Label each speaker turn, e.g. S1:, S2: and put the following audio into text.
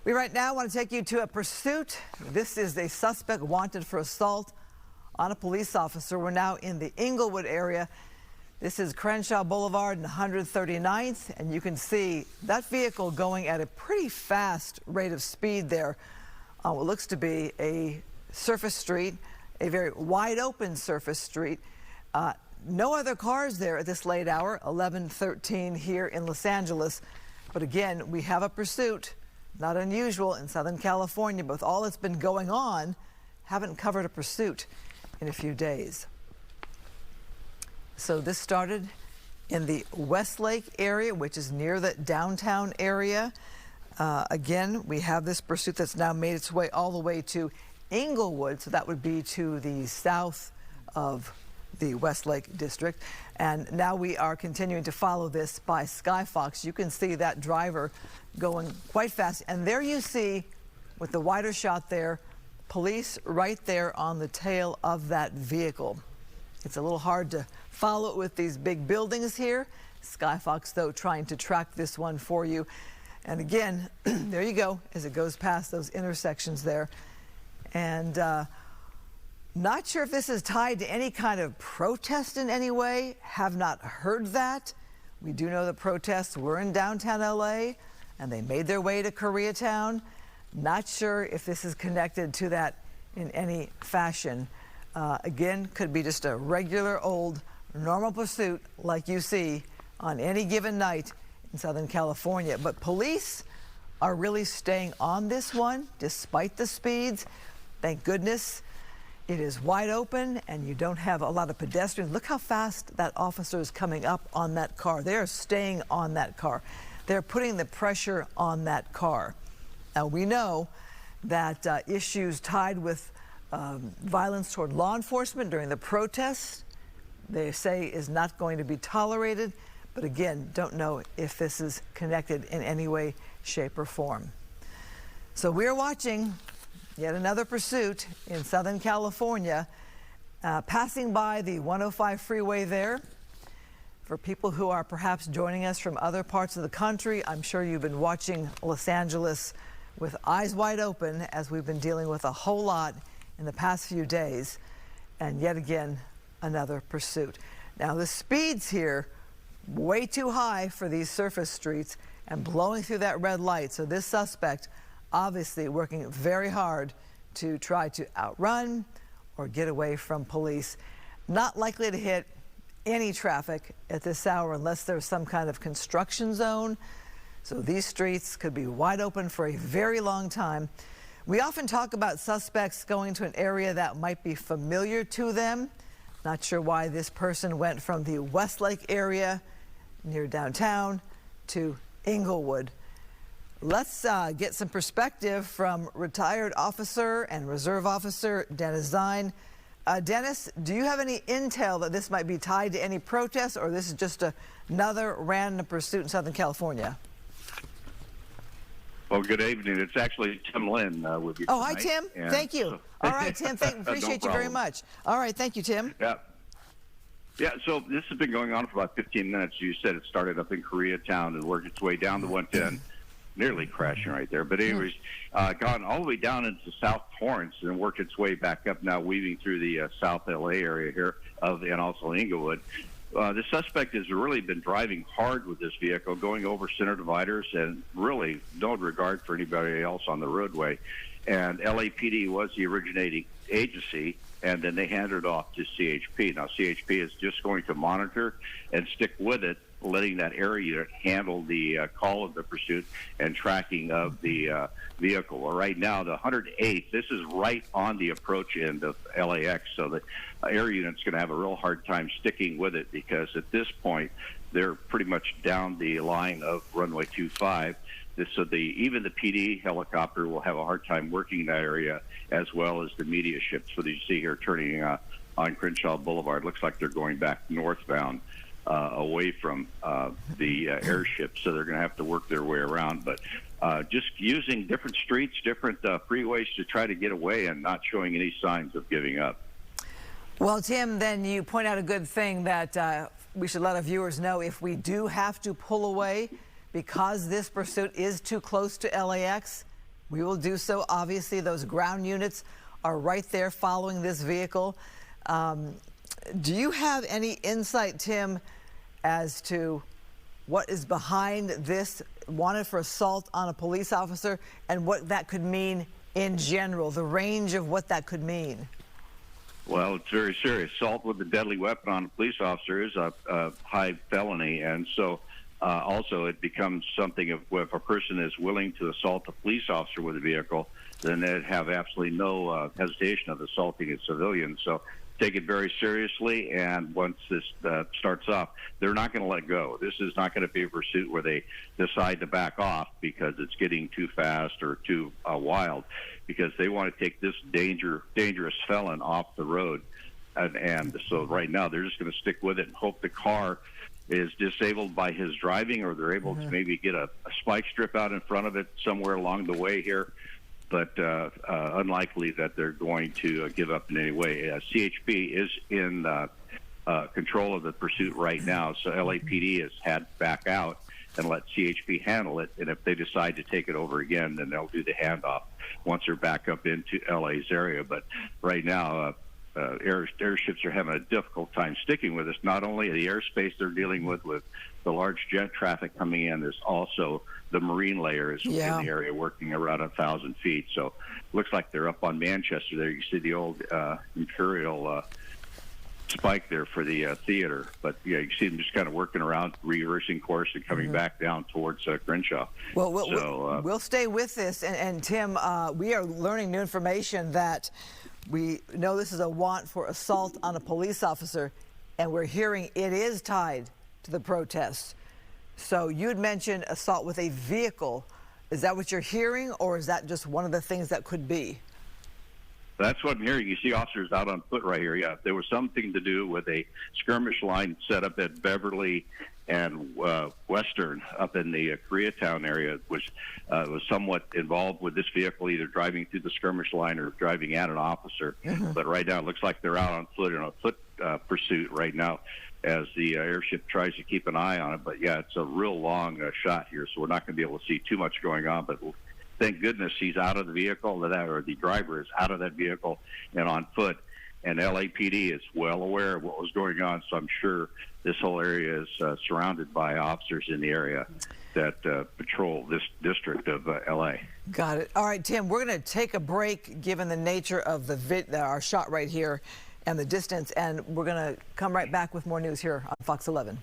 S1: We right now want to take you to a pursuit. This is a suspect wanted for assault on a police officer. We're now in the Inglewood area. This is Crenshaw Boulevard and 139th, and you can see that vehicle going at a pretty fast rate of speed there on what looks to be a surface street, a very wide open surface street. No other cars there at this late hour, 11:13 here in Los Angeles. But again, we have a pursuit. Not unusual in Southern California, but with all that's been going on, haven't covered a pursuit in a few days. So this started in the Westlake area, which is near the downtown area. Again, we have this pursuit that's now made its way all the way to Inglewood, so that would be to the south of the Westlake district. And now we are continuing to follow this by Skyfox. You can see that driver going quite fast. And there you see, with the wider shot there, police right there on the tail of that vehicle. It's a little hard to follow it with these big buildings here. Skyfox, though, trying to track this one for you. And again, there you go, as it goes past those intersections there. And not sure if this is tied to any kind of protest in any way. Have not heard that. We do know the protests were in downtown LA and they made their way to Koreatown. Not sure if this is connected to that in any fashion. Again, could be just a regular old normal pursuit like you see on any given night in Southern California. But police are really staying on this one despite the speeds. Thank goodness. It is wide open and you don't have a lot of pedestrians. Look how fast that officer is coming up on that car. They are staying on that car. They're putting the pressure on that car. Now we know that issues tied with violence toward law enforcement during the protests, they say is not going to be tolerated. But again, don't know if this is connected in any way, shape, or form. So we're watching yet another pursuit in Southern California, passing by the 105 freeway there. For people who are perhaps joining us from other parts of the country, I'm sure you've been watching Los Angeles with eyes wide open as we've been dealing with a whole lot in the past few days. And yet again, another pursuit. Now the speeds here, way too high for these surface streets and blowing through that red light. So this suspect obviously working very hard to try to outrun or get away from police. Not likely to hit any traffic at this hour unless there's some kind of construction zone. So these streets could be wide open for a very long time. We often talk about suspects going to an area that might be familiar to them. Not sure why this person went from the Westlake area near downtown to Inglewood. Let's get some perspective from retired officer and reserve officer Dennis Zine. Dennis, do you have any intel that this might be tied to any protests, or this is just another random pursuit in Southern California?
S2: Well, good evening. It's actually Tim Lynn with you.
S1: Oh, hi, Tim. Thank you. All right, Tim. Appreciate you very much. All right. Thank you, Tim.
S2: Yeah. Yeah, so this has been going on for about 15 minutes. You said it started up in Koreatown and worked its way down to 110. Nearly crashing right there. But anyways, gone all the way down into South Torrance and worked its way back up, now weaving through the South LA area here and also Inglewood. The suspect has really been driving hard with this vehicle, going over center dividers and really no regard for anybody else on the roadway. And LAPD was the originating agency, and then they handed it off to CHP. Now, CHP is just going to monitor and stick with it, letting that area handle the call of the pursuit and tracking of the vehicle. Well, right now, the 108th, this is right on the approach end of LAX, so the air unit's going to have a real hard time sticking with it because at this point, they're pretty much down the line of runway 25. So even the PD helicopter will have a hard time working that area, as well as the media ships. So you see here turning on Crenshaw Boulevard. Looks like they're going back northbound. Away from the airship, so they're going to have to work their way around. But just using different streets, different freeways to try to get away and not showing any signs of giving up.
S1: Well, Tim, then you point out a good thing that we should let our viewers know if we do have to pull away because this pursuit is too close to LAX, We will do so. Obviously, those ground units are right there following this vehicle. Do you have any insight, Tim, as to what is behind this wanted for assault on a police officer and what that could mean in general, the range of what that could mean?
S2: Well, it's very serious. Assault with a deadly weapon on a police officer is a high felony, and so also it becomes something of if a person is willing to assault a police officer with a vehicle, then they'd have absolutely no hesitation of assaulting a civilian. So take it very seriously, and once this starts off, they're not going to let go. This is not going to be a pursuit where they decide to back off because it's getting too fast or too wild, because they want to take this dangerous felon off the road. And so right now they're just going to stick with it and hope the car is disabled by his driving, or they're able to maybe get a spike strip out in front of it somewhere along the way here. But unlikely that they're going to give up in any way. CHP is in control of the pursuit right now, so LAPD has had to back out and let CHP handle it. And if they decide to take it over again, then they'll do the handoff once they're back up into LA's area. But right now, airships are having a difficult time sticking with us. Not only the airspace they're dealing with the large jet traffic coming in, there's also the marine layer is in the area working around 1,000 feet. So looks like they're up on Manchester there. You see the old Imperial spike there for the theater. But yeah, you see them just kind of working around, reversing course and coming back down towards Crenshaw.
S1: Well, we'll stay with this. And Tim, we are learning new information that we know this is a want for assault on a police officer, and we're hearing it is tied to the protests. So you had mentioned assault with a vehicle. Is that what you're hearing, or is that just one of the things that could be?
S2: That's what I'm hearing. You see officers out on foot right here. Yeah, there was something to do with a skirmish line set up at Beverly and Western up in the Koreatown area, which was somewhat involved with this vehicle, either driving through the skirmish line or driving at an officer. But right now it looks like they're out on foot in a foot pursuit right now as the airship tries to keep an eye on it. But yeah, it's a real long shot here, so we're not going to be able to see too much going on. But thank goodness he's out of the vehicle, or the driver is out of that vehicle and on foot. And LAPD is well aware of what was going on, so I'm sure this whole area is surrounded by officers in the area that patrol this district of LA.
S1: Got it. All right, Tim, we're going to take a break given the nature of our shot right here and the distance, and we're going to come right back with more news here on Fox 11.